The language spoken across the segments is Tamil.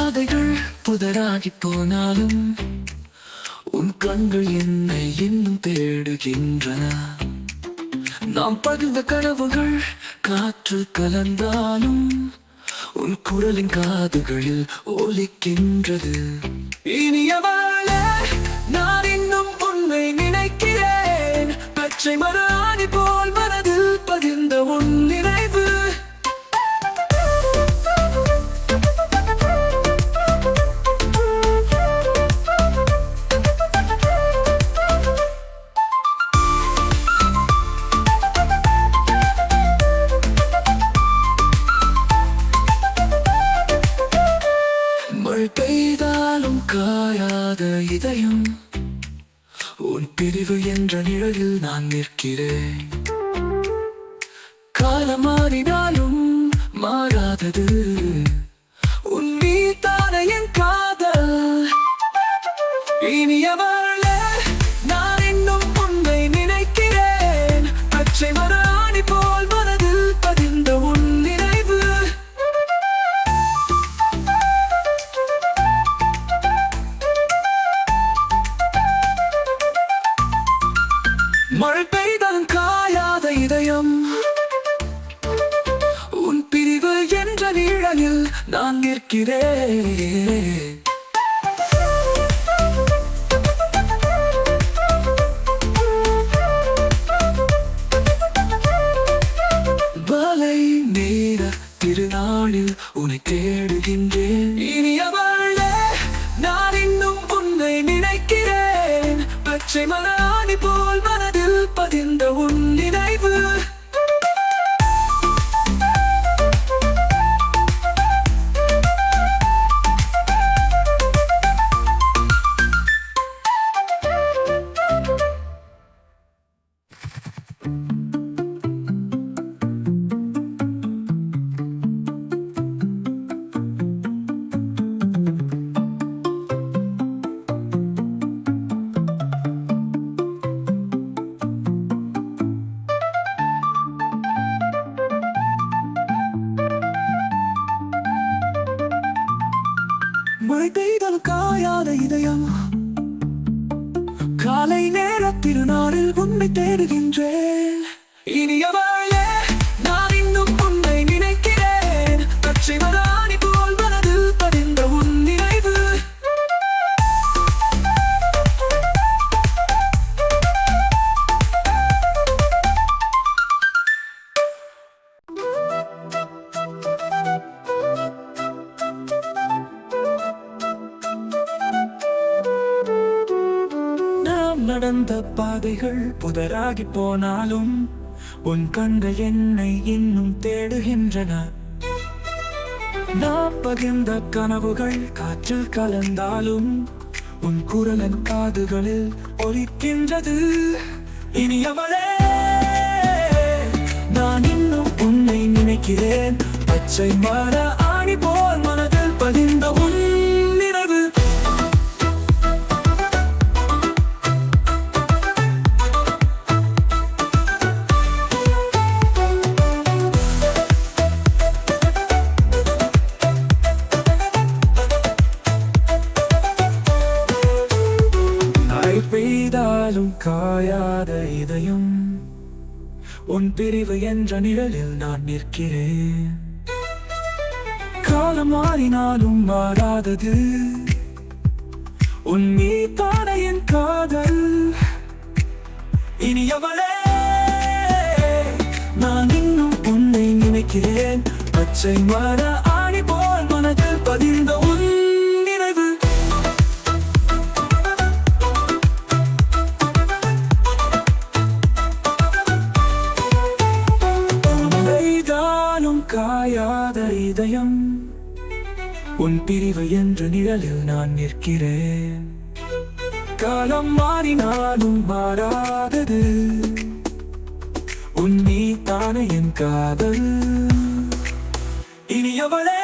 பாதைகள் புதராகி போனாலும் உன் கண்கள் என்னை இன்னும் தேடுகின்றன. நாம் பகிர்ந்த கனவுகள் காற்று கலந்தாலும் உன் குரலின் காதுகளில் ஒலிக்கின்றது. இனியவளே, நான் இன்னும் உன்னை நினைக்கிறேன். பச்சை மராணி போல் மனதில் பதிந்த உன் நினைவு. மழை பெய்தாலும் காயாத இதயம், உன் பிரிவு என்ற நிழலில் நான் நிற்கிறேன். காலம் மாறினாலும் மாறாதது உன் மீதான என் காதல். இனியவளே, நான் இன்னும் உன்னை நினைக்கிறேன். பச்சை மராணி போல் மனதில் பதிந்த உன் நினைவு. மழை பெய்தாலும் காயாத இதயம், உன் பிரிவு என்ற நிழலில் நான் நிற்கிறேன். வலை நேர திருநாளில் உன்னை தேடுகின்றேன். இனியவளே, நான் இன்னும் உன்னை நினைக்கிறேன். பச்சை மராணி போல் மனதில் பதிந்த உன் நினைவு. மழை பெய்தால் காயாத இதயம், காலை நேர திருநாளில் உன்னை தேடுகின்றேன். இனியவளே, நான் இன்னும் உன்னை நினைக்கிறேன். பச்சை மராணி போல் மனதில் பதிந்த உன் நினைவு. நடந்த பாதைகள் புதராகி போனாலும் உன் கண்கள் என்னை இன்னும் தேடுகின்றன. நாம் பகிர்ந்த கனவுகள் காற்றில் கலந்தாலும் உன் குரலின் காதுகளில் ஒலிக்கின்றது. இனியவளே, நான் இன்னும் உன்னை நினைக்கிறேன். பச்சை மர ஆணி போல் மனதில் பதிந்த உன் நினைவு. பெய்தாலும் காயாத இதயம், உன் பிரிவு என்ற நிழலில் நான் நிற்கிறேன். காலம் மாறினாலும் மாறாதது உன் மீதான என் காதல். இனியவளே, நான் இன்னும் உன்னை நினைக்கிறேன். பச்சை மர ஆணி போல் மனதில் பதிந்த உன் நினைவு. காயாத இதயம், உன் பிரிவு என்ற நிழலில் நான் நிற்கிறேன். காலம் மாறினாலும் மாறாதது உன் மீதான என் காதல். இனியவளே,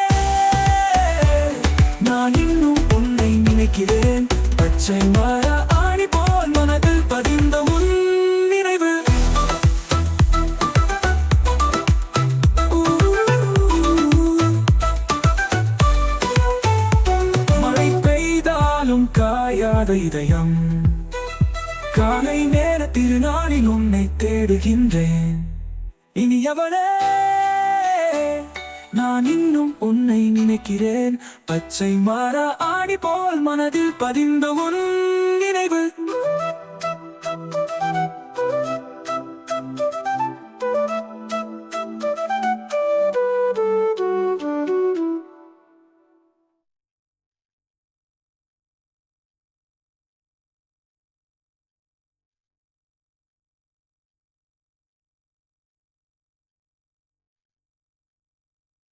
நான் இன்னும் உன்னை நினைக்கிறேன். பச்சை மர ஆணி போல் மனதில் பதிந்த உன் நினைவு. காயாத இதயம். காலை நேர திருநாளில் உன்னை தேடுகின்றேன். இனியவளே, நான் இன்னும் உன்னை நினைக்கிறேன். பச்சை மர ஆணி போல் மனதில் பதிந்த உன் நினைவு